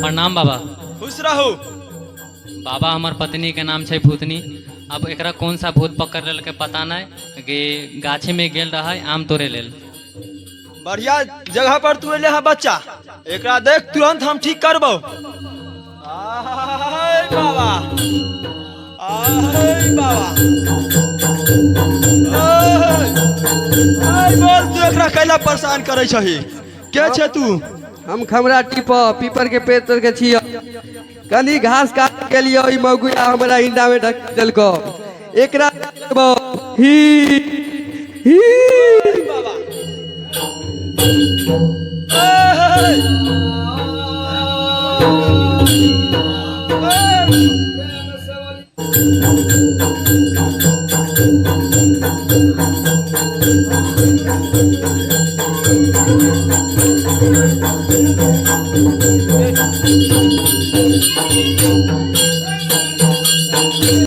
प्रणाम बाबा। खुश रहो। बाबा हमार पत्नी के नाम है भूतनी। अब एकरा कौन सा भूत पकड़ लेल के पता नहीं कि गाछी में गेल रहा आम तोड़े लेल। बढ़िया जगह पर तू एले है बच्चा, एकरा देख तुरंत हम ठीक करबो। आय बाबा, आय बाबा, आय बोल तू एकरा कैला परेशान करे छही? के छे तू? हम खमरा टिप पीपर के पेड़ तर के छियो। कनी घास काट के लिए ओई मगुया हमरा इंडा में ढक देल को। एकरा ही ही बाबा